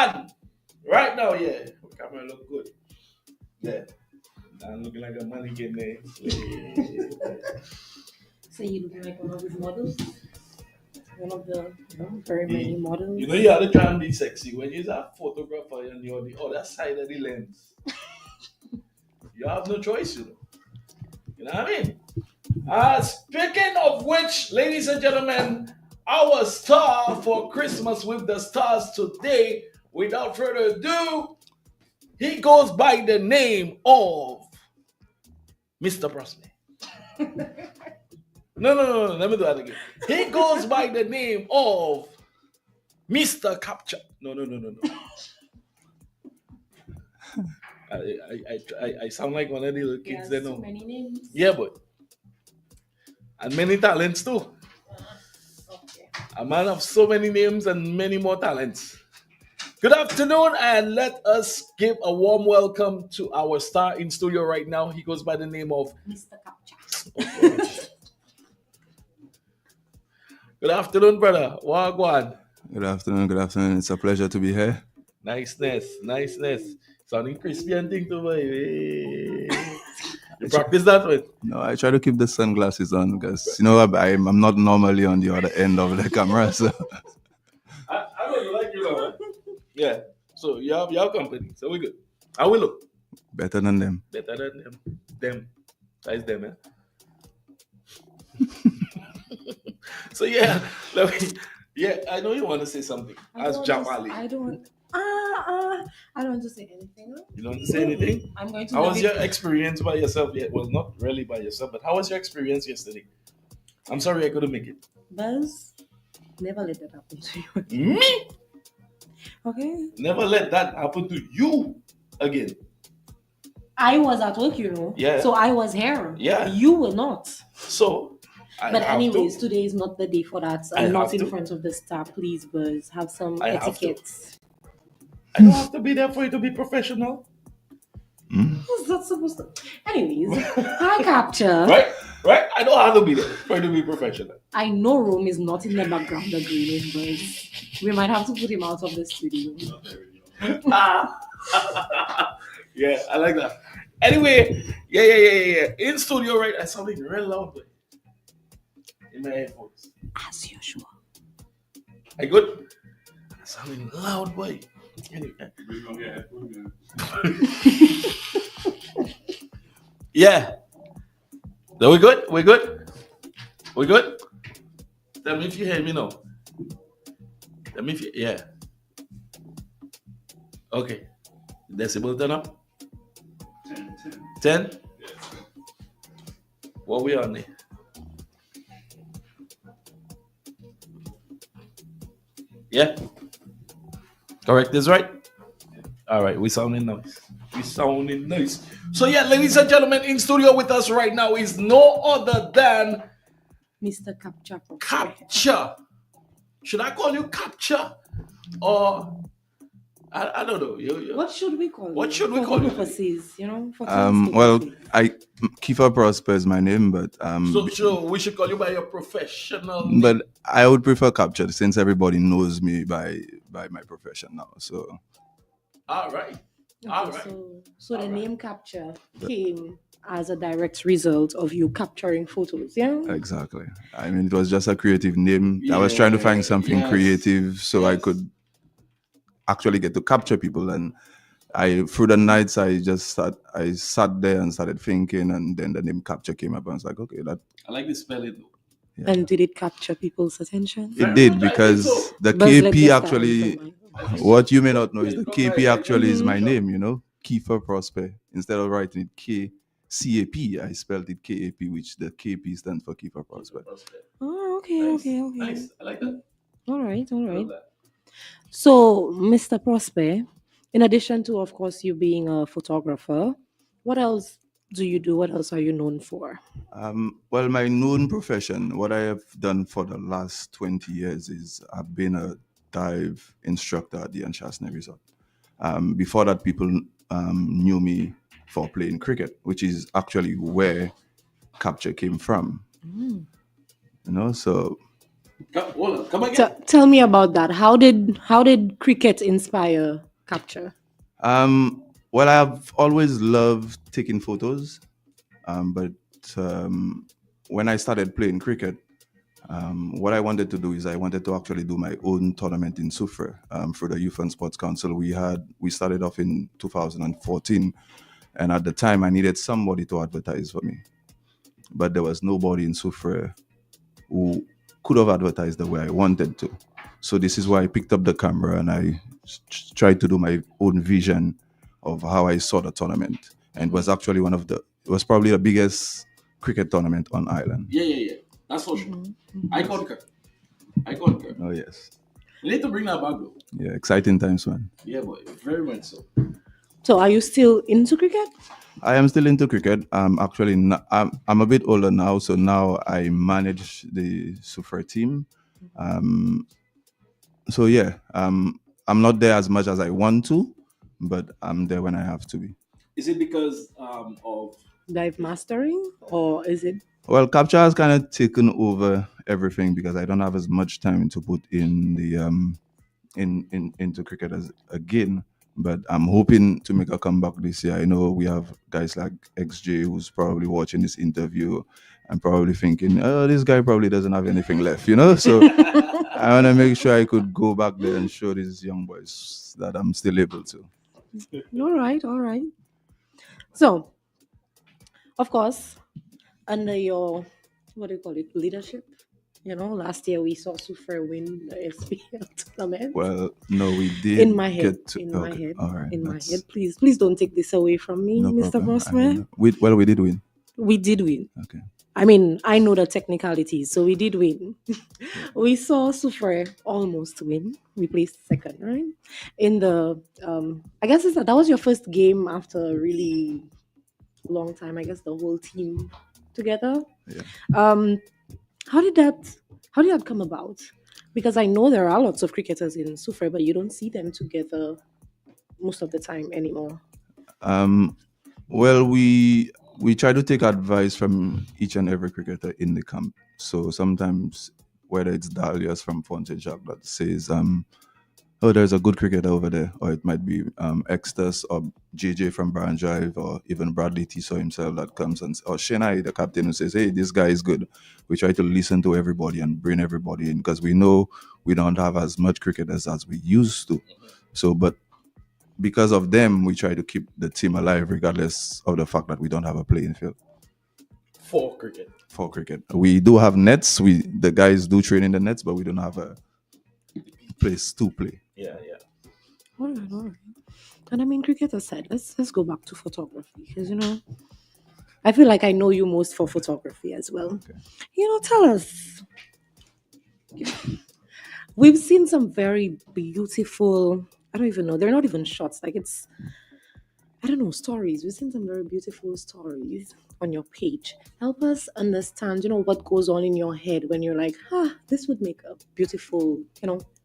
Wagwan! Right now, yeah. Camera look good. Yeah. I'm looking like a mannequin there. So you looking like one of his models? One of the very many models. You know you have to try and be sexy when you're a photographer and you're on the other side of the lens. You have no choice, you know. You know what I mean? Speaking of which, ladies and gentlemen, our star for Christmas with the stars today, without further ado, he goes by the name of Mr. Prosper. No, let me do that again. He goes by the name of Mr. Kapcha. No. I sound like one of the little kids they know. So many names. Yeah, but and many talents too. Okay. A man of so many names and many more talents. Good afternoon, and let us give a warm welcome to our star in studio right now. He goes by the name of Mr. Kapcha. Good afternoon, brother. Wagwan. Good afternoon. It's a pleasure to be here. Niceness. Sounding crispy and thing too, boy. You practice that way? No, I try to keep the sunglasses on because, I'm not normally on the other end of the camera. So I don't like you know. Yeah. So you have company. So we good. How we look? better than them. Better than them. Them. That is them, eh? So yeah, I know you want to say something. As Jamali. I don't want to say anything. You don't want to say anything? I'm going to. How was your experience by yourself? Yeah, well, not really by yourself, but how was your experience yesterday? I'm sorry I couldn't make it. Buzz, never let that happen to you. Me? Okay. Never let that happen to you again. I was at work, you know. Yeah. So I was here. Yeah. You were not. So. But anyways, today is not the day for that. I'm not in front of the staff. Please, Buzz, have some etiquette. I don't have to be there for you to be professional. What's that supposed to? Anyways, hi, Kapcha. Right? I don't have to be there for you to be professional. I know Rome is not in the background agreeing, but we might have to put him out of the studio. Yeah, I like that. Anyway, yeah. In studio, right? I sounding real loud, but in my headphones. As usual. I good? I sounding loud, boy. Anyway. Yeah. So we good? We good? Tell me if you hear me now. Tell me if you, yeah. Okay. Decibel turn up? 10? What we on there? Yeah? Correct is right? All right, we sounding nice. So yeah, ladies and gentlemen, in studio with us right now is no other than Mr. Kapcha. Kapcha. Should I call you Kapcha? Or I don't know. What should we call you? What should we call you? Purposes, you know? Kiefer Prosper is my name, but so we should call you by your professional but name. I would prefer Kapcha since everybody knows me by my profession now. So All right. So the name Kapcha came as a direct result of you capturing photos, yeah? Exactly. I mean, it was just a creative name. I was trying to find something creative so I could actually get to capture people, and through the nights I sat there and started thinking, and then the name Kapcha came up and I was like, okay, that I like the spelling though. Yeah. And did it capture people's attention? It did, because the KP actually, what you may not know is the KP actually is my name, you know, Kiefer Prosper. Instead of writing it KCAP, I spelled it KAP, which the KP stands for Kiefer Prosper. Oh, okay. Nice. I like that. All right. So, Mr. Prosper, in addition to, of course, you being a photographer, what else do you do? What else are you known for? Well, my known profession, what I have done for the last 20 years is I've been a dive instructor at the Anshasne Resort. Before that, people knew me for playing cricket, which is actually where Kapcha came from. You know, so Hold on, come again. Tell me about that. How did cricket inspire Kapcha? Well, I've always loved taking photos, but when I started playing cricket, what I wanted to do is I wanted to actually do my own tournament in Soufriere for the Youth and Sports Council. We started off in 2014, and at the time I needed somebody to advertise for me, but there was nobody in Soufriere who could have advertised the way I wanted to. So this is why I picked up the camera and I tried to do my own vision of how I saw the tournament. And it was actually it was probably the biggest cricket tournament on island. Yeah. That's for sure. I concur. Oh yes. You need to bring that back though. Yeah, exciting times, man. Yeah, boy, very much so. So are you still into cricket? I am still into cricket. Actually, I'm a bit older now, so now I manage the Soufriere team. So yeah, I'm not there as much as I want to, but I'm there when I have to be. Is it because of Live mastering, or is it? Well, Kapcha has kind of taken over everything because I don't have as much time to put in the into cricket as again. But I'm hoping to make a comeback this year. I know we have guys like XJ who's probably watching this interview and probably thinking, oh, this guy probably doesn't have anything left, So I want to make sure I could go back there and show these young boys that I'm still able to. All right. So, of course, under your what do you call it, leadership? Last year we saw Soufriere win the SPL tournament. Well, no, we did. In my head. Okay. All right. In my head. Please don't take this away from me, No Mr. problem. Brosman. We did win. We did win. Okay. I mean, I know the technicalities, so we did win. We saw Soufriere almost win. We placed second, right? In the, I guess that was your first game after a really long time. I guess the whole team together. Yeah. How did that come about? Because I know there are lots of cricketers in Soufriere, but you don't see them together most of the time anymore. Well, we try to take advice from each and every cricketer in the camp. So sometimes, whether it's Dalias from Fountain Shark that says, oh, there's a good cricketer over there, or it might be Extus or JJ from Baron Drive, or even Bradley Tiso himself that comes or Shenai, the captain, who says, hey, this guy is good. We try to listen to everybody and bring everybody in because we know we don't have as much cricketers as we used to. So, but because of them, we try to keep the team alive, regardless of the fact that we don't have a playing field. For cricket. We do have nets. The guys do train in the nets, but we don't have a place to play. Yeah. All right. And I mean, cricket aside, let's go back to photography because I feel like I know you most for photography as well. Okay. Tell us. We've seen some very beautiful. I don't even know. They're not even shots. Like I don't know, stories. We've seen some very beautiful stories on your page. Help us understand, what goes on in your head when you're like, this would make a beautiful,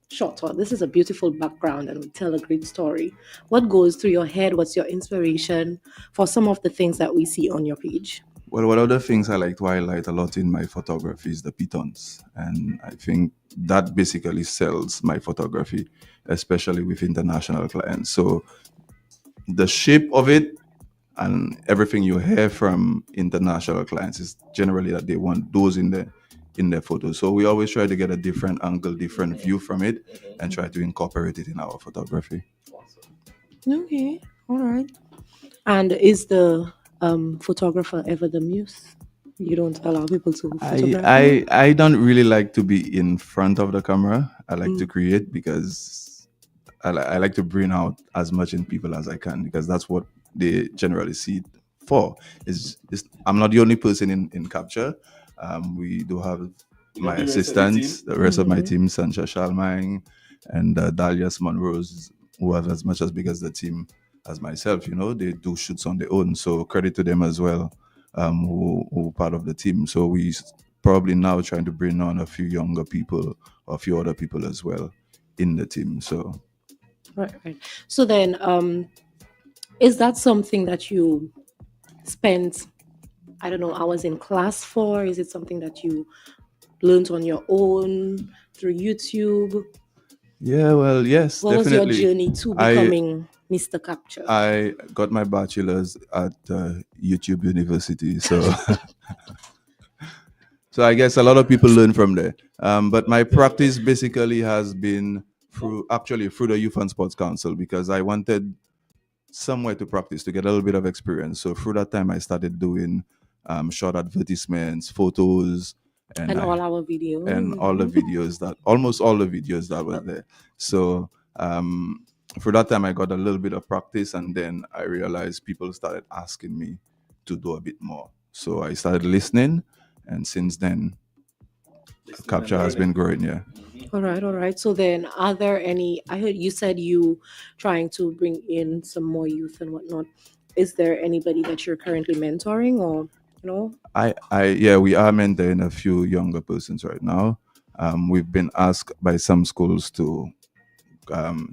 shot, or this is a beautiful background and would tell a great story. What goes through your head? What's your inspiration for some of the things that we see on your page? Well, one of the things I like to highlight a lot in my photography is the pitons. And I think that basically sells my photography, especially with international clients. So the shape of it and everything you hear from international clients is generally that they want those in their photos. So we always try to get a different angle, different view from it, and try to incorporate it in our photography. Okay, all right. And is the photographer ever the muse? You don't allow people to photograph? I don't really like to be in front of the camera. I like to create because I like to bring out as much in people as I can because that's what they generally see it for. I'm not the only person in Kapcha. We do have my assistants, the rest of my team, Sancha Shalmang and Dalias Monrose, who have as much as big as the team as myself. They do shoots on their own. So credit to them as well, who part of the team. So we probably now trying to bring on a few younger people or a few other people as well in the team. So right. So then, is that something that you spent, I don't know, hours in class for? Is it something that you learned on your own through YouTube? Yeah, well, yes, What was your definitely. journey to I becoming Mr. Kapcha? I got my bachelor's at YouTube University, so so I guess a lot of people learn from there. But my practice basically has been through the Youth and Sports Council, because I wanted somewhere to practice to get a little bit of experience. So through that time, I started doing short advertisements, photos, and And I, all our videos. and all the videos that almost all the videos that were there. So for that time, I got a little bit of practice, and then I realized people started asking me to do a bit more. So I started listening, and since then, Kapcha has been growing. Yeah. All right. So then, are there any? I heard you said you trying to bring in some more youth and whatnot. Is there anybody that you're currently mentoring, or Yeah, we are mentoring a few younger persons right now. We've been asked by some schools to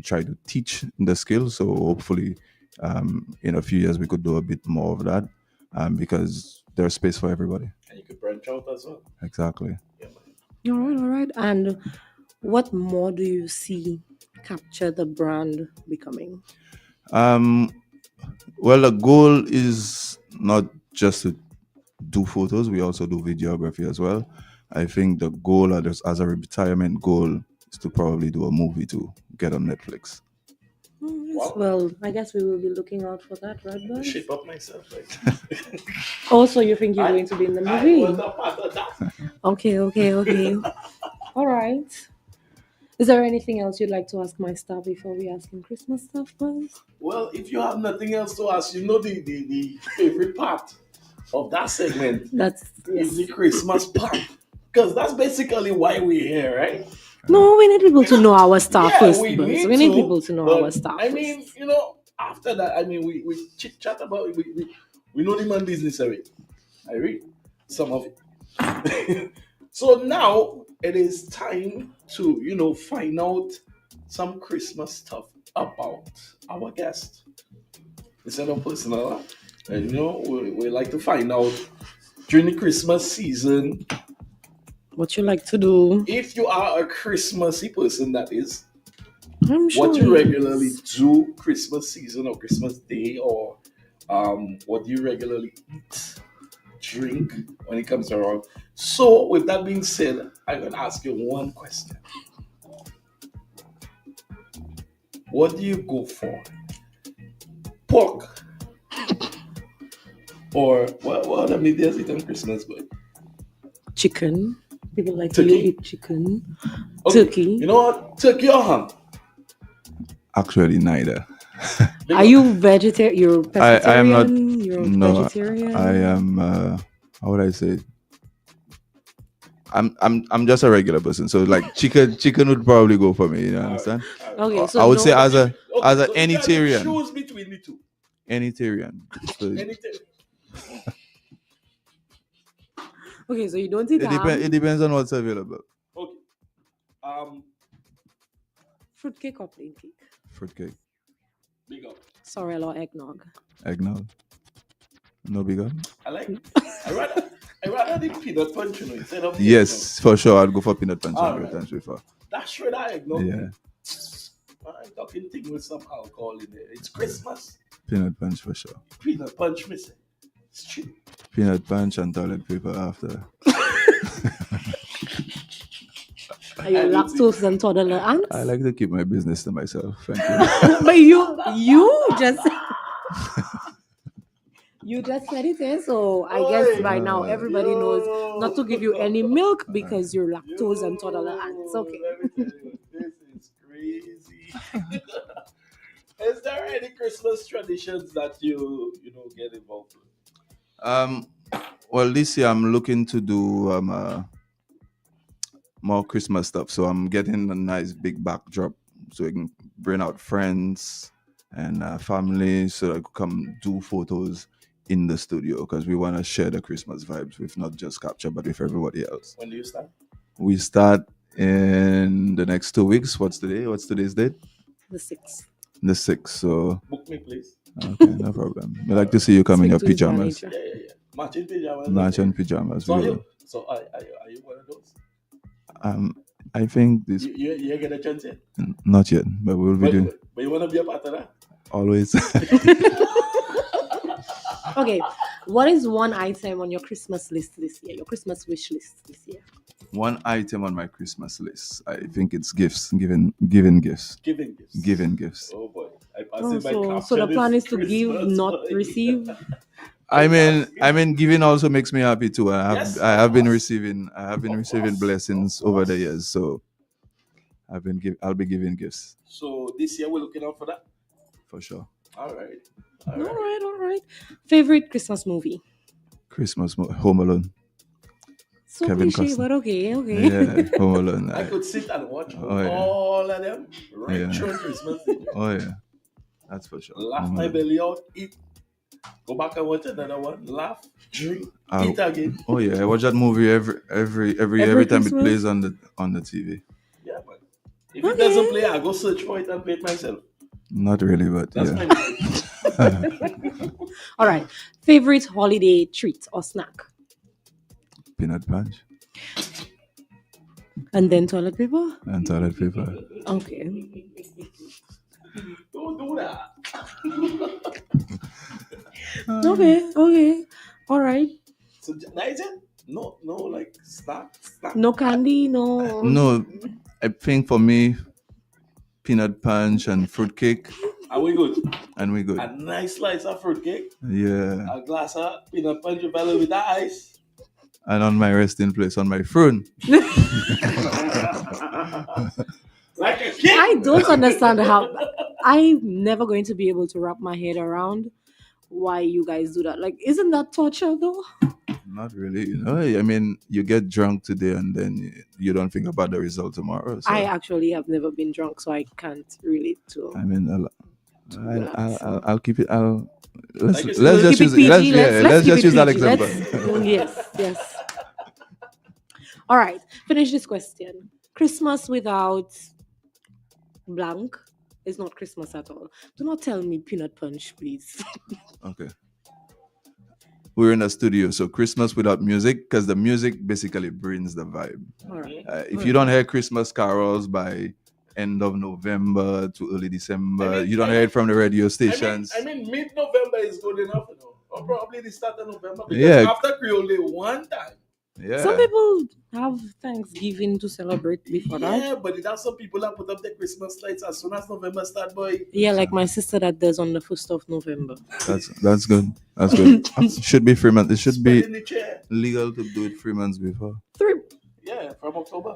try to teach the skills. So hopefully, in a few years, we could do a bit more of that, because there's space for everybody. And you could branch out as well. Exactly. Yeah, man. All right. And what more do you see Capture the brand becoming? Well, the goal is not just to do photos; we also do videography as well. I think the goal, as a retirement goal, is to probably do a movie to get on Netflix. Yes, well, I guess we will be looking out for that, right, To boys? shape up myself. Like. Also, you think you're going to be in the movie? I was a part of that. Okay. All right. Is there anything else you'd like to ask my star before we ask him Christmas stuff, boys? Well, if you have nothing else to ask, you know the favorite part of that segment That's is the Christmas part. Because that's basically why we're here, right? No, we need people to know our star Yeah, first, we boys. need We need to, people to know but, our star I first. mean, after that, we chit chat about it. We know the man business already. I read some of it. So now it is time to, find out some Christmas stuff about our guest. Instead of personal, huh? And we like to find out during the Christmas season What you like to do? if you are a Christmassy person, that is. I'm sure What you he regularly is. do Christmas season or Christmas Day, or what do you regularly eat, drink when it comes around. So with that being said, I'm going to ask you one question. What do you go for? Pork or what other medias eat on Christmas, but Chicken. People like Turkey? to eat chicken. Okay, Turkey. you know what? Turkey or ham? Actually, neither. Are you vegetarian? You're pescatarian? I am not. You're No, vegetarian? I am. How would I say? I'm just a regular person. So like chicken would probably go for me. You understand? Okay, so I would no- say as a Okay, so if you had to anytarian. choose between the two. Anytarian. So Anything. Okay, so you don't eat it depends on what's available. Okay. fruitcake or plain cake? Fruitcake, Big up. Sorrel or eggnog? eggnog. No bigger. I rather the peanut punch, instead of the Yes, for sure. I'd go for peanut punch All every right. time before. eggnog. That's shred eggnog. Yeah, I'm talking thing with some alcohol in there. It's Christmas. peanut punch for sure. Peanut punch missing. It's cheap. Peanut punch and toilet paper after. Are you I don't lactose intolerant? I like to keep my business to myself. Thank you. But you just you just said it, eh? So I guess by now everybody knows not to give you any milk because you're lactose intolerant. It's okay. Let me tell you, this is crazy. Is there any Christmas traditions that you get involved with? Well, this year I'm looking to do more Christmas stuff. So I'm getting a nice big backdrop so we can bring out friends and family so I could come do photos in the studio because we want to share the Christmas vibes with not just Kapcha but with everybody else. When do you start? We start in the next 2 weeks. What's today? What's today's date? The 6th. The 6th. So Book me, please. okay, no problem. We like to see you come in your Speak to his pajamas. manager. Yeah. Matching pajamas. Matching pajamas. So, we will. are you one of those? Um, I think this You get a chance yet? not yet, but we will be doing But you want to be a part of that? always. Okay, what is one item on your Christmas list this year? Your Christmas wish list this year? One item on my Christmas list. I think it's gifts. Giving gifts. Giving gifts. Giving gifts. Oh boy. I Oh, passed my so the plan is to give, Christmas, not boy. receive. I mean, giving also makes me happy too. Yes, I of have been course. receiving Of course, blessings of over the course. years. So I'll be giving gifts So this year we're looking out for that. for sure. All right. All right, all right. Favorite Christmas movie? Home Alone. So Kevin cliche, Costner. but okay. Yeah, Home Alone. I could sit and watch Oh, yeah. all of them right Yeah. through Christmas Day. Oh yeah, that's for sure. Laugh Home my Alone. belly out, eat. Go back and watch another one. Laugh, drink, I'll- eat again. Oh yeah, I watch that movie every time it Christmas? plays on the TV. Yeah, man. If it doesn't play, I go search for it and play it myself. Not really, but That's yeah. my All right. Favorite holiday treat or snack? Peanut punch And then toilet paper? and toilet paper. Okay. Don't do that. Okay. All right. So that is it? No, like snack. No candy, no. No, I think for me, peanut punch and fruitcake, Are we good? and we good. A nice slice of fruitcake, Yeah, a glass of peanut punch value with the ice. and on my resting place, on my throne. Like a kid. I don't understand how. I'm never going to be able to wrap my head around why you guys do that. Like, isn't that torture though? Not really, you know. I mean, you get drunk today, and then you don't think about the result tomorrow. So, I actually have never been drunk, so I can't relate to. I mean, that. I'll keep it. Like it's Let's just Keep use it PG. let's keep just it use that PG. example. Yes. All right. Finish this question. Christmas without blank is not Christmas at all. Do not tell me peanut punch, please. Okay. We're in a studio, so Christmas without music, because the music basically brings the vibe. All right. If you don't hear Christmas carols by end of November to early December, you don't hear it from the radio stations. I mean, mid-November is good enough, you know. Or probably the start of November. Because Yeah. after Creole Day, one time. Yeah. Some people have Thanksgiving to celebrate before that. Yeah, but there's some people that put up their Christmas lights as soon as November start, boy. Yeah, like my sister that does on the 1st of November. That's good. That's good. Should be 3 months. It should Spread be in the chair. legal to do it 3 months before. 3. Yeah, from October.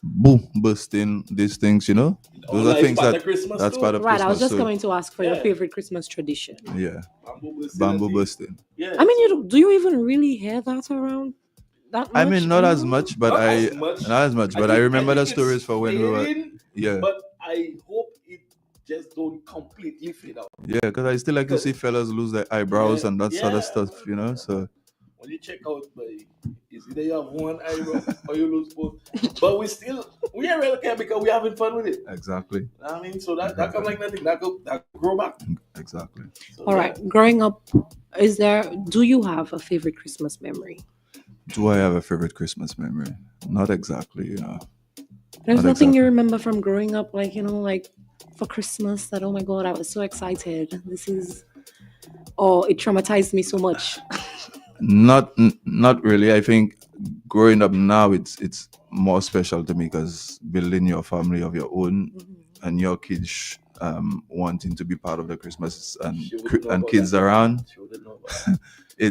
Boom, bursting these things, you know. All Those are that is things part that of Christmas that's too. part of Right, I was Christmas. just So, coming to ask for your Yeah. favorite Christmas tradition. yeah, Bamboo bamboo bursting. bursting. Yeah. I mean, do you even really hear that around? That I much? mean, not as much, but Not I as much. not as much. But I think- remember the think stories it's for when we were. fading, Yeah, But I hope it just don't completely fade out. yeah, because I still like to see fellas lose their eyebrows and that sort of stuff, you know. So When you check out, it's either you have one eyebrow or you lose both. But we ain't really care because we having fun with it. exactly, I mean, so that come like nothing. That grow back. exactly. So, All right. Growing up, do you have a favorite Christmas memory? Do I have a favorite Christmas memory? Not exactly, you know. There's Not nothing you exactly. remember from growing up, like, like for Christmas that, oh my God, I was so excited. It traumatized me so much. Not really. I think growing up now, it's more special to me because building your family of your own and your kids wanting to be part of the Christmas and She wouldn't know about kids that. around. She wouldn't know about that.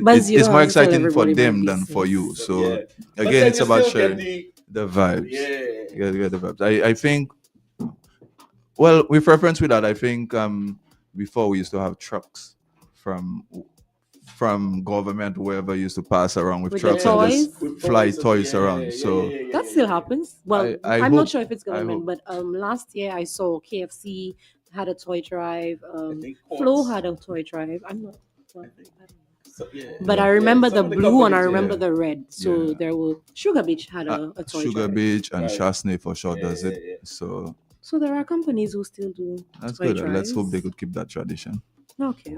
But you It's don't more have to tell exciting for everybody them my than for business. you. So Yeah. But again, then it's you about still get sharing the vibes. Yeah. You get the vibes. I think. Well, with reference with that, I think before we used to have trucks from government, whoever used to pass around with With the trucks and toys? just With fly toys, toys yeah, around. yeah, So yeah, That still happens. Well, I I'm hope- not sure if it's I government, hope. but last year I saw KFC had a toy drive. think Flo Quartz. had a toy drive. I'm not. Well, I don't know. So, yeah. But I Yeah, remember some the of blue and I companies, remember yeah. the red. So Yeah. there were Sugar Beach had a toy Sugar drive. Beach and Right. Shasney for sure does Yeah, it. yeah. So So there are companies who still do that's toy good. Let's hope they drives. could keep that tradition. Okay.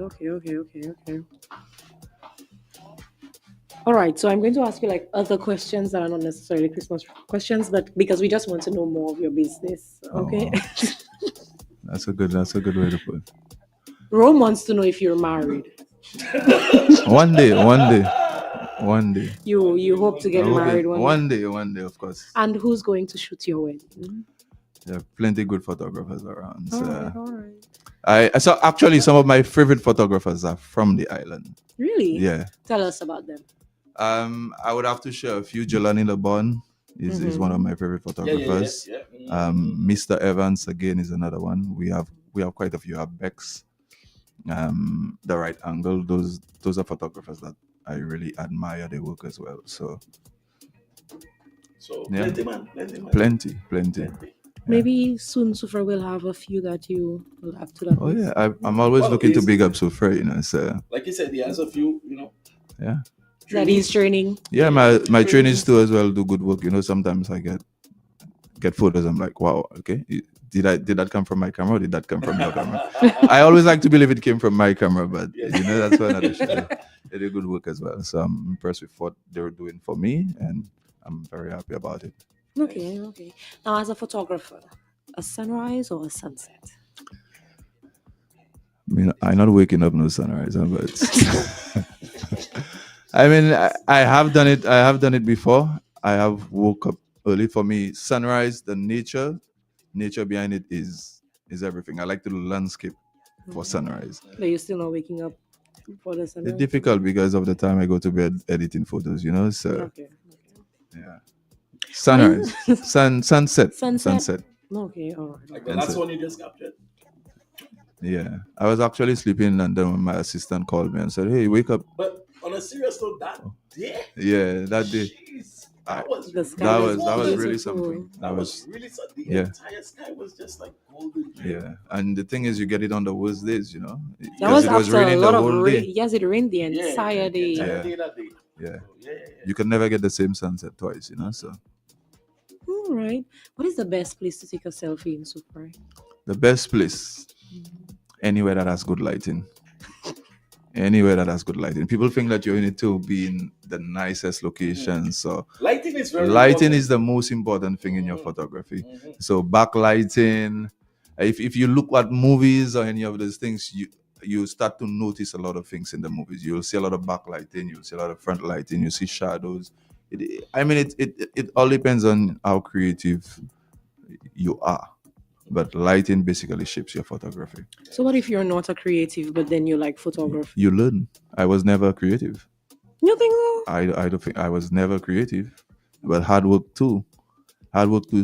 All right, so I'm going to ask you like other questions that are not necessarily Christmas questions, but because we just want to know more of your business. Okay. Oh, that's a good way to put it. Rome wants to know if you're married. One day, one day, one day. You hope to get I hope married one day, of course. And who's going to shoot your wedding? There are plenty good photographers around. So All right. I saw actually some of my favorite photographers are from the island. Really? Yeah. Tell us about them. I would have to share a few. Jelani Lebon is one of my favorite photographers. Mr. Evans again is another one. We have quite a few. Bex, the right angle. Those are photographers that I really admire their work as well. So yeah. Plenty. Maybe soon Soufriere will have a few that you will have to that. Oh yeah, I'm always looking to big up Soufriere, So like you said, he has a few, Yeah. That he's training. Yeah, my trainees too as well do good work. Sometimes I get photos. I'm like, wow, okay. Did that come from my camera or did that come from your camera? I always like to believe it came from my camera, but that's why they do good work as well. So I'm impressed with what they're doing for me and I'm very happy about it. Okay. Now as a photographer, a sunrise or a sunset? I mean, I'm not waking up no sunrise, but I mean, I have done it. I have done it before. I have woke up early. For me, sunrise, the nature behind it is everything. I like to do landscape for sunrise. But you're still not waking up for the sunrise? It's difficult because of the time I go to bed editing photos. So Okay. yeah, sunrise, sunset. Okay, all right. Like the last one you just captured. Yeah, I was actually sleeping, and then my assistant called me and said, "Hey, wake up." But on a serious note, that day. Yeah, that day. That was really something. That was really something. The entire sky was just like golden. Yeah, and the thing is, you get it on the worst days, That was after a lot of rain. Yes, it rained the entire day. Yeah. You can never get the same sunset twice, So. All right. What is the best place to take a selfie in Soufriere? The best place, anywhere that has good lighting. Anywhere that has good lighting. People think that you need to be in the nicest locations. So lighting is the most important thing in your photography. So backlighting. If you look at movies or any of those things, you start to notice a lot of things in the movies. You'll see a lot of backlighting. You'll see a lot of front lighting. You see shadows. It all depends on how creative you are. But lighting basically shapes your photography. So what if you're not a creative, but then you like photography? You learn. I was never creative. You think so? I don't think I was never creative. But hard work too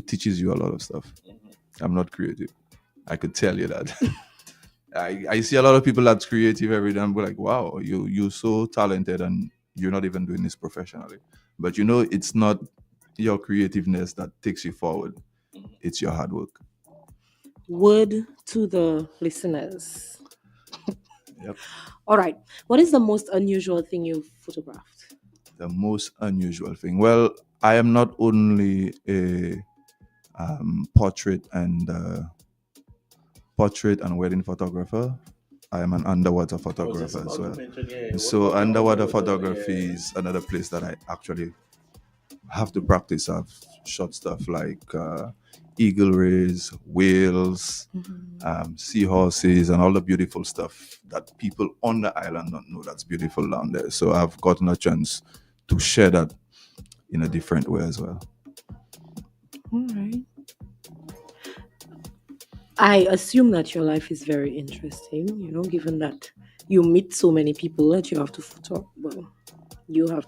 teaches you a lot of stuff. I'm not creative. I could tell you that. I see a lot of people that's creative every day. I'm like, wow, you're so talented and you're not even doing this professionally. But it's not your creativeness that takes you forward. It's your hard work. Word to the listeners. Yep. All right. What is the most unusual thing you've photographed? The most unusual thing. Well, I am not only a portrait and wedding photographer. I am an underwater photographer as well. So underwater photography is another place that I actually have to practice. I've shot stuff like eagle rays, whales, seahorses, and all the beautiful stuff that people on the island don't know that's beautiful down there. So I've gotten a chance to share that in a different way as well. All right. I assume that your life is very interesting, given that you meet so many people that you have to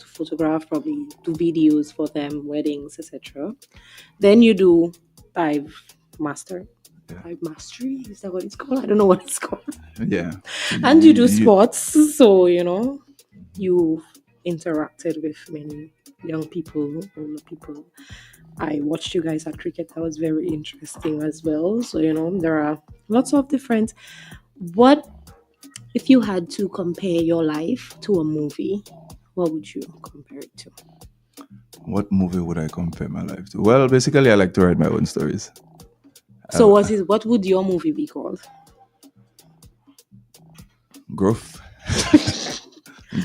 photograph, probably do videos for them, weddings, etc. Then you do dive mastery. Is that what it's called? I don't know what it's called. Yeah. And you do sports, so you interacted with many young people, older people. I watched you guys at cricket. That was very interesting as well. So there are lots of different. What if you had to compare your life to a movie? What would you compare it to? What movie would I compare my life to? Well, basically, I like to write my own stories. So what would your movie be called? Growth.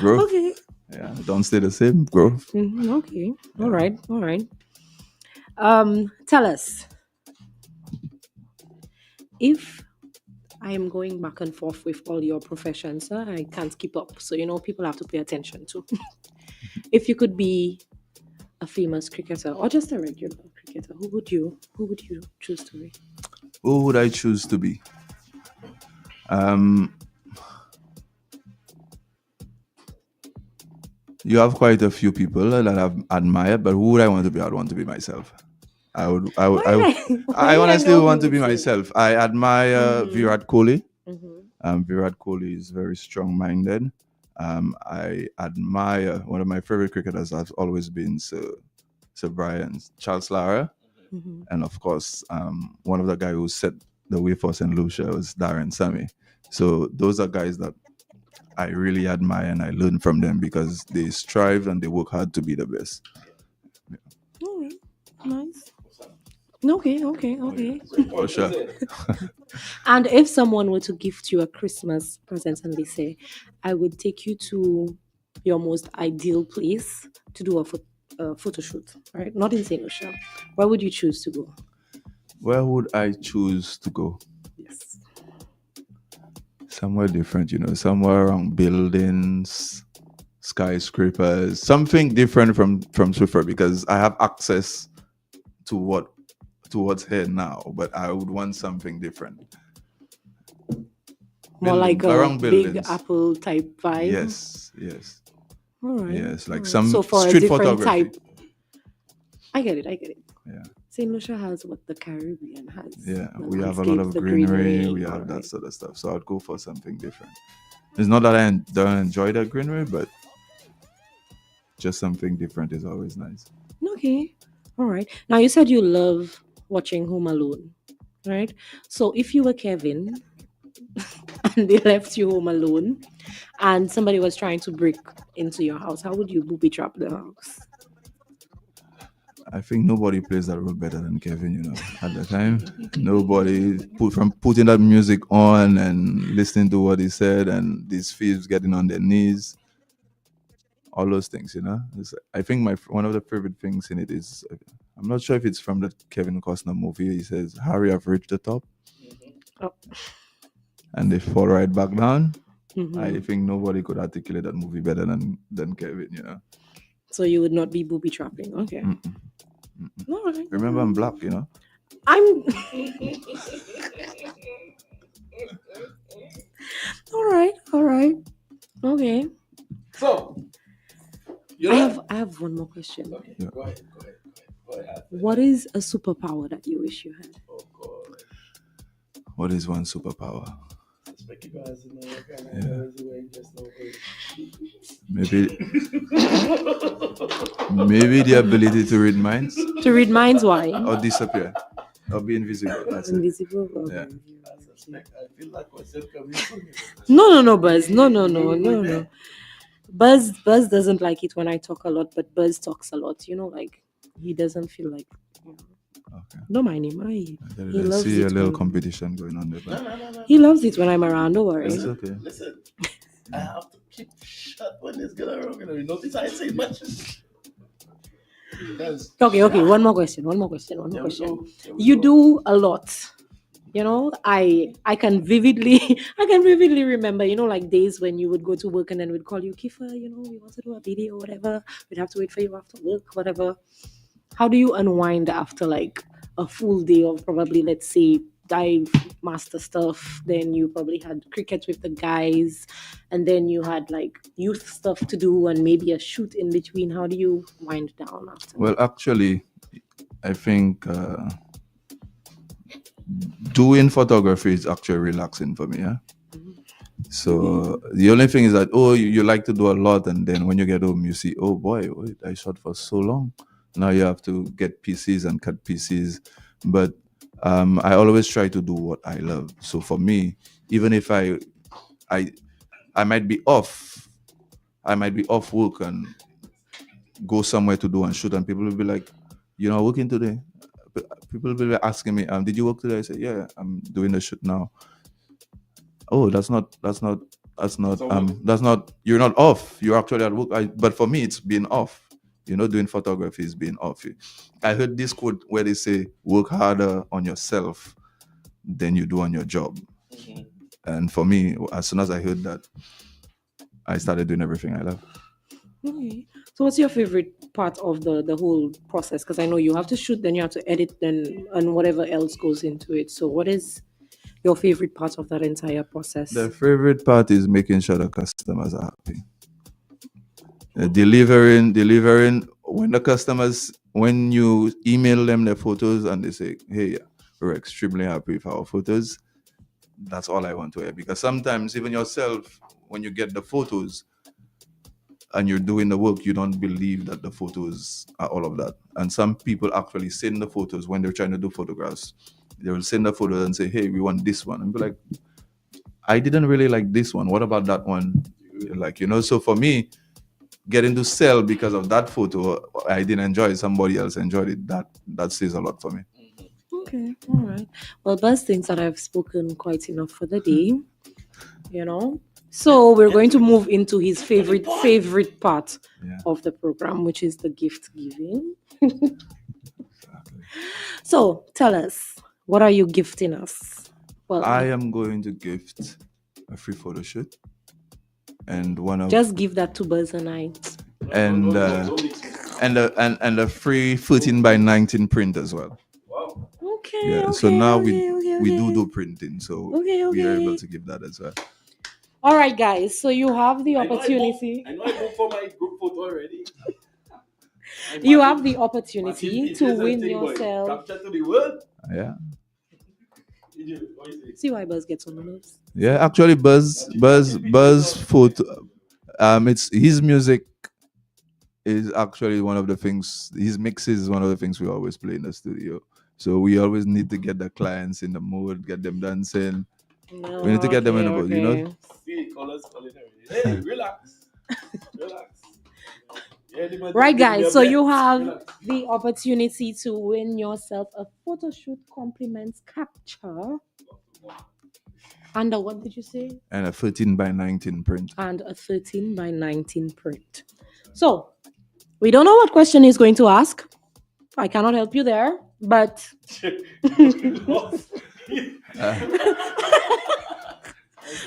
Growth. Okay. Yeah, don't stay the same, bro. Okay. All right. All right. Tell us if I am going back and forth with all your professions. I can't keep up. So, people have to pay attention to. If you could be a famous cricketer or just a regular cricketer, who would you choose to be? Who would I choose to be? Um, you have quite a few people that I've admired, but who would I want to be? I'd want to be myself. I would. I Why honestly know want who to would be say? myself. I admire Virat Kohli. Mm-hmm. Virat Kohli is very strong-minded. I admire one of my favorite cricketers has always been Sir Brian Charles Lara, Mm-hmm. and of course, one of the guys who set the way for St. Lucia was Darren Sammy. So those are guys that I really admire and I learn from them because they strive and they work hard to be the best. All right. Nice. Okay. For sure. And if someone were to gift you a Christmas present and they say, I would take you to your most ideal place to do a photo shoot, right? Not in St. Lucia. Where would you choose to go? Where would I choose to go? Yes. Somewhere different, somewhere around buildings, skyscrapers, something different from Soufriere because I have access to what's here now, but I would want something different. More like a around big buildings. Apple type vibe. Yes. All right. Yes, like all right. some So for a street different photography. type. I get it. Yeah. St. Lucia has what the Caribbean has. Yeah, The we have a lot landscape, of the greenery. We all have that right. sort of stuff. So I'd go for something different. It's not that I don't enjoy the greenery, but just something different is always nice. Okay. All right. Now you said you love watching Home Alone, right? So if you were Kevin and they left you home alone and somebody was trying to break into your house, how would you booby trap the house? I think nobody plays that role better than Kevin, at the time. Nobody from putting that music on and listening to what he said and these thieves getting on their knees. All those things, I think one of the favorite things in it is, I'm not sure if it's from the Kevin Costner movie. He says, Harry, I've reached the top. Oh. And they fall right back down. Mhm. I think nobody could articulate that movie better than Kevin, So you would not be booby trapping. Okay. Mm-mm. All right. Remember, I'm black, I'm all right. Okay. So, I have one more question. Okay, Yeah. go ahead. What is a superpower that you wish you had? Oh God. What is one superpower? Maybe the ability to read minds To read minds, why? or disappear or be invisible. That's it. Invisible. Okay. Yeah. I feel like question coming from you. No, Buzz. No. Buzz doesn't like it when I talk a lot, but Buzz talks a lot. Like he doesn't feel like. Okay. Don't mind him. He I loves see a it little when- competition going on there. But No. He loves it when I'm around. Don't worry. it's okay. Listen, I have to keep shut when this get around. You notice I say much. Yes. Okay. One more question. There we go. You do a lot. I can vividly remember, like days when you would go to work and then we'd call you, Kifa, we want to do a video, whatever. We'd have to wait for you after work, whatever. How do you unwind after like a full day of probably, let's say, dive master stuff? Then you probably had cricket with the guys, and then you had like youth stuff to do and maybe a shoot in between. How do you wind down after? Well, actually, I think doing photography is actually relaxing for me. Yeah. So the only thing is that you like to do a lot, and then when you get home, you see, oh boy, wait, I shot for so long. Now you have to get PCs and cut PCs, but I always try to do what I love. So for me, even if I might be off work and go somewhere to do and shoot, and people will be like, working today. People will be asking me, did you work today? I say, yeah, I'm doing the shoot now. Oh, that's not that's not, you're not off. You're actually at work. But for me, it's being off. Doing photography is being off. I heard this quote where they say, work harder on yourself than you do on your job. Mhm. And for me, as soon as I heard that, I started doing everything I love. Okay. So what's your favorite part of the whole process? Because I know you have to shoot, then you have to edit, then and whatever else goes into it. So what is your favorite part of that entire process? The favorite part is making sure the customers are happy. Delivering when you email them the photos and they say, hey, we're extremely happy with our photos, that's all I want to hear. Because sometimes even yourself, when you get the photos and you're doing the work, you don't believe that the photos are all of that. And some people actually send the photos when they're trying to do photographs. They will send the photos and say, hey, we want this one. And be like, I didn't really like this one. What about that one? So for me, getting to sell because of that photo, I didn't enjoy it, somebody else enjoyed it. That says a lot for me. Okay, all right. Well, Buzz thinks that I've spoken quite enough for the day. So we're going to move into his favorite part of the program, which is the gift giving. So tell us, what are you gifting us? Well, I am going to gift a free photo shoot and just give that to Buzz and I. And a free 14x19 print as well. Wow. Okay. Yeah. Okay, so now okay, we do printing, so we are able to give that as well. All right, guys. So you have the opportunity. I know I booked for my group photo already. You have the opportunity to win yourself. Kapcha to the world. Yeah. See why Buzz gets on the nerves. Yeah, actually, Buzz photo. It's his music is actually one of the things. His mixes is one of the things we always play in the studio. So we always need to get the clients in the mood, get them dancing. No, We need to get them in the mood, See, colors, hey, relax. Right, guys. So you have the opportunity to win yourself a photo shoot compliments capture. And what did you say? And a 14x19 print. And a 13x19 print. So we don't know what question he's going to ask. I cannot help you there, but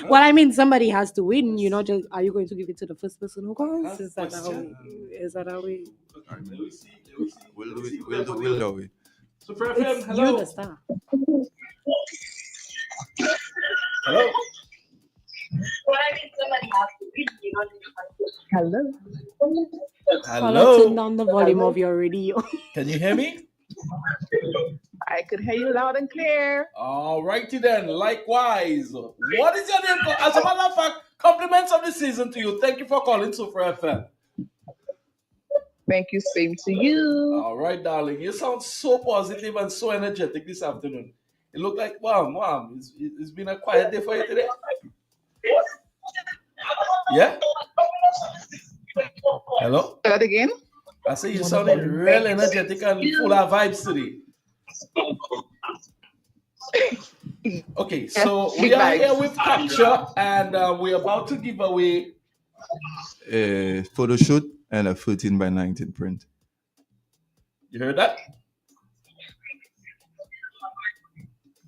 well, I mean, somebody has to win. Just are you going to give it to the first person who calls? Is that how we? Let me see. We'll do it. Soufriere FM, hello. You're the star. Hello. Hello. Hello. Turn down the volume of your radio. Can you hear me? I could hear you loud and clear. All righty then. Likewise. What is your name? As a matter of fact, compliments of the season to you. Thank you for calling Soufriere FM. Thank you. Same to you. All right, darling. You sound so positive and so energetic this afternoon. It looked like, wow, it's been a quiet day for you today. Yeah? Hello? Say that again? I say you sounded real energetic and full of vibes today. Okay, so we are here with Kapcha and we're about to give away a photo shoot and a 14x19 print. You heard that?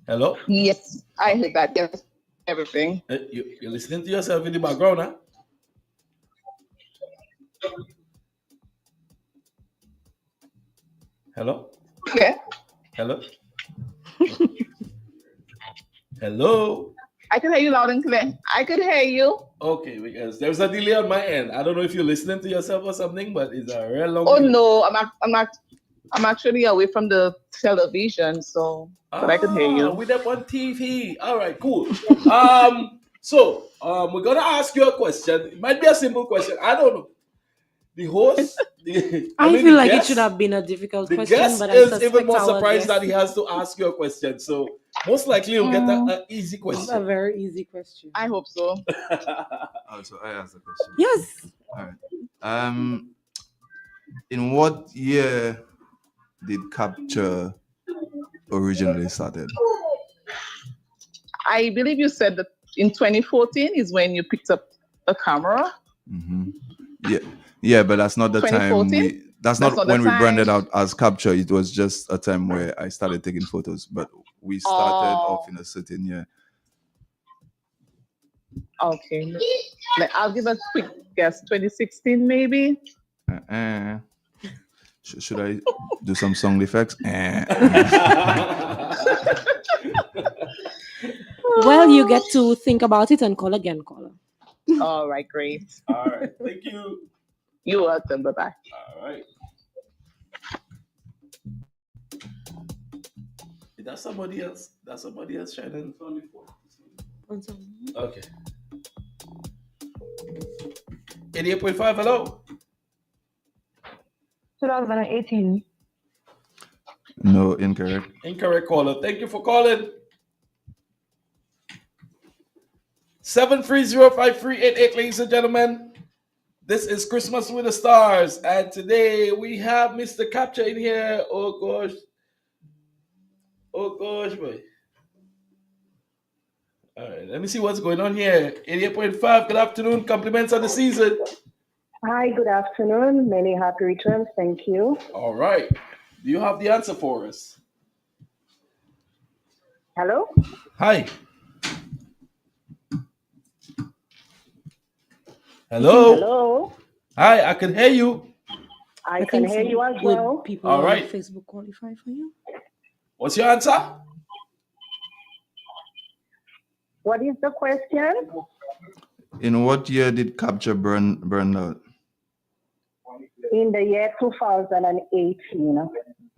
Hello? Yes, I heard that. Yes, everything. You're listening to yourself in the background, huh? Hello? Yeah. Hello? Hello? I could hear you loud and clear. I could hear you. Okay, because there's a delay on my end. I don't know if you're listening to yourself or something, but it's a real long Oh delay. no, I'm actually away from the television, so but I could hear you. With them on TV. All right, cool. So we're gonna ask you a question. It might be a simple question. I don't know. The host, I feel like it should have been a difficult question, guest but is I even more surprised guest that he has to ask you a question. So most likely you'll get an easy question. A very easy question. I hope so. So I asked the question. Yes. All right. In what year did Kapcha originally started? I believe you said the in 2014 is when you picked up a camera. Mm-hmm. Yeah, but that's not the time 2014? That's That's not not the when we branded time. out as Kapcha. It was just a time where I started taking photos, but we started off Oh, in a certain year. okay. I'll give a quick guess. 2016, maybe. Uh-uh. Should I do some sound effects? Well, you get to think about it and call again, caller. All right, great. All right. Thank you. You're welcome. Bye bye. All right. That's somebody else. That's somebody else shining on the phone. Okay. 88.5, hello. 2018. No, incorrect. Incorrect caller. Thank you for calling. 730-5388, ladies and gentlemen. This is Christmas with the Stars, and today we have Mr. Kapcha in here. Oh gosh, boy. All right, let me see what's going on here. 88.5. Good afternoon. Compliments on the season. Hi, good afternoon. Many happy returns. Thank you. All right. Do you have the answer for us? Hello? Hi. Hello. Hello? Hi, I can hear you. I can hear you as Would well. people All on right. Facebook qualify for you? What's your answer? What is the question? In what year did Kapcha burn out? In the year 2018.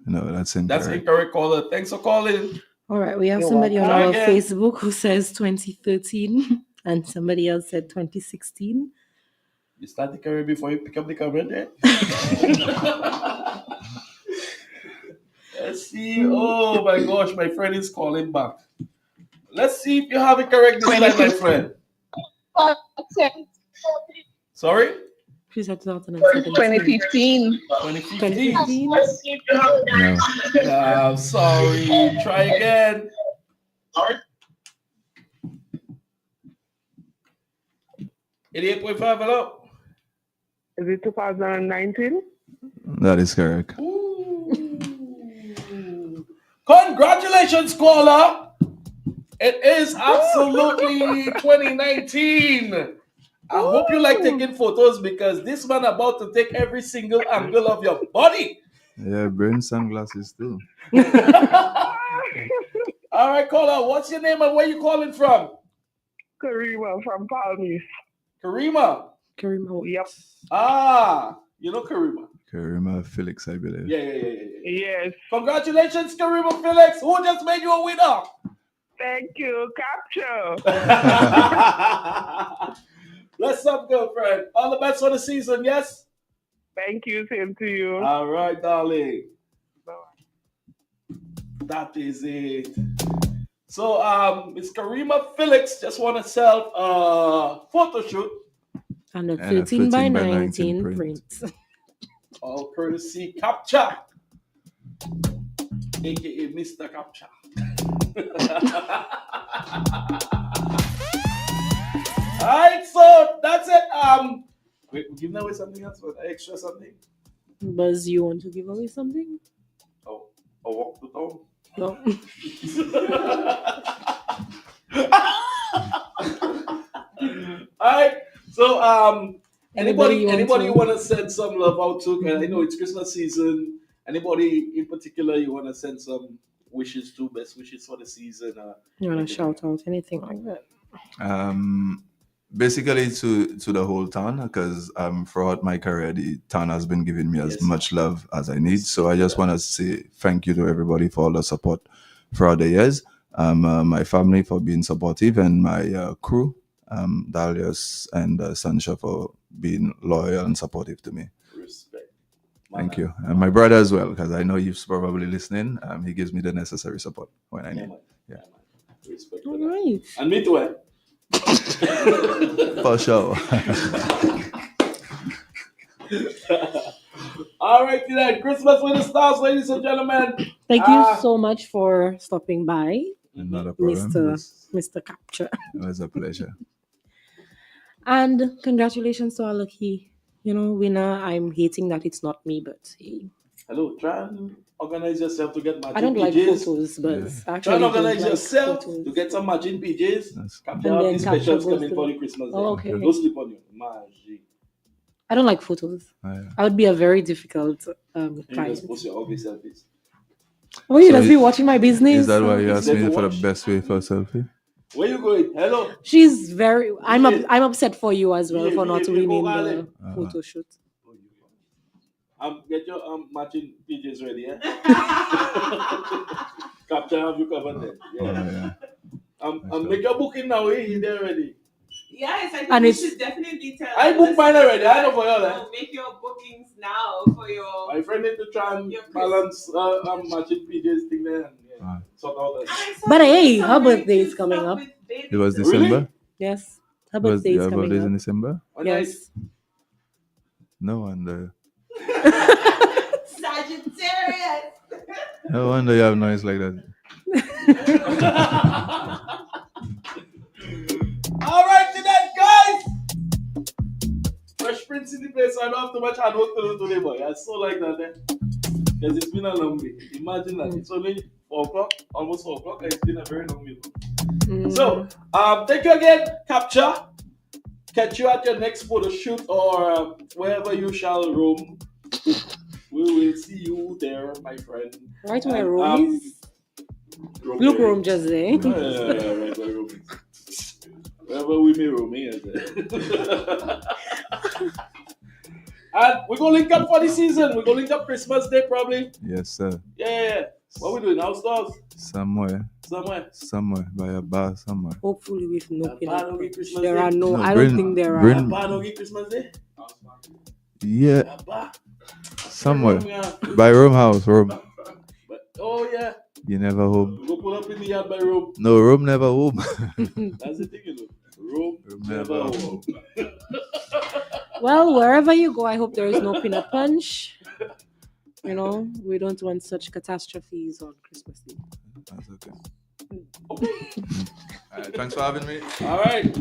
No, that's That's incorrect. incorrect caller. Thanks for calling. All right, we have You're somebody on welcome. our Try again. Facebook who says 2013 and somebody else said 2016. You start the camera before you pick up the camera there. Let's see. Oh my gosh, my friend is calling back. Let's see if you have it correct this time, my friend. Sorry? She said 2017. 2015. 2015. 2015? No. I'm sorry. Try again. 88.5, hello. Is it 2019? That is correct. Ooh. Congratulations, caller. It is absolutely 2019. I hope you like taking photos because this man about to take every single angle of your body. Yeah, burn sunglasses too. All right, caller, what's your name and where you calling from? Karima from Palmis. Karima. Karima. Yep. You know Karima. Karima Felix, I believe. Yeah. Yes. Congratulations, Karima Felix. Who just made you a winner? Thank you. Capture. Bless up, girlfriend. All the best for the season, yes? Thank you. Same to you. All right, darling. That is it. So, Miss Karima Felix just want to sell a photo shoot. And a And a 13 by 19 19 print. print. All courtesy Kapcha, aka Mr. Kapcha. All right, so that's it. Wait, we're giving away something else, but extra something. Buzz, you want to give away something? Oh, a walk the dog. No. All right. So anybody want want to send some love out to? I know it's Christmas season. Anybody in particular you want to send some wishes to? Best wishes for the season? You want to shout out anything like that? Basically to the whole town, because throughout my career the town has been giving me as Yes. much love as I need. So I just want to say thank you to everybody for all the support throughout the years. My family for being supportive, and my crew, Dalius and Sansha for being loyal and supportive to me. Respect. Thank you. And my brother as well, because I know he's probably listening. He gives me the necessary support when I Yeah, need. man. Yeah. Man. Respect. for All that. right. And me too. Eh? For sure. All right, tonight, Christmas with the Stars, ladies and gentlemen. Thank you so much for stopping by. Not a problem. Mr. Kapcha. It was a pleasure. And congratulations to our lucky, winner. I'm hating that it's not me, but hey. Hello, try and organize yourself to get matching I don't like PJs. photos, but actually Try and organize don't like yourself photos. to get some matching PJs. And Kapcha have then these Kapcha specials goes coming to- for the Christmas. Oh, Day. okay. Go sleep on you. Magic. I don't like photos. Oh, yeah. I would be a very difficult You client. just post your ugly selfies. Oh, you So must is- be watching my business. Is that why you Is asked that me to for the watch? best way for a selfie? Where you going? Hello. She's very. I'm Yeah. I'm upset for you as well Yeah, for not yeah, winning go the early. photo shoot. Get your matching PJs ready, eh? Kapcha have you covered there. Oh, Yeah. yeah. Make your booking now, eh? You there ready? Yes, I think And we it's- should definitely tell. I booked mine already. I know for you, eh? Make your bookings now for your. My friend need to try and Your balance matching PJs thing there and sort out that. But hey, her birthday is coming up. It was Really? December? Yes, her Was birthday is your coming birthday in up. December? One night. Yes. No wonder. Sagittarius. No wonder you have noise like that. All right, to that, guys. Fresh Prince in the place. I don't have too much hard work to do today, boy. I so like that, eh? Because it's been a long day. Imagine that. It's only 4 o'clock, almost 4 o'clock, and it's been a very long day. So, thank you again, Kapcha. Catch you at your next photo shoot or wherever you shall roam. We will see you there, my friend. Right where Rome is. Look, there. Rome just there. Yeah, right where Rome is. Wherever we may roam here. And we're going to link up for the season. We're going to link up Christmas Day probably. Yes, sir. Yeah. What we doing? Outdoors? Somewhere by a bar somewhere. Hopefully with no Bar peanut. no give Christmas There Day? are no. No, I bring- don't think there are. bring- Bar no give Christmas Day? Yeah, Bar. somewhere Yeah. by Rome house. Rome. Oh yeah. You never home. We go pull up in the yard by Rome. No, Rome never home. That's the thing, you know. Rome never home. Well, wherever you go, I hope there is no peanut punch. We don't want such catastrophes on Christmas Eve. That's okay. All right, thanks for having me. All right.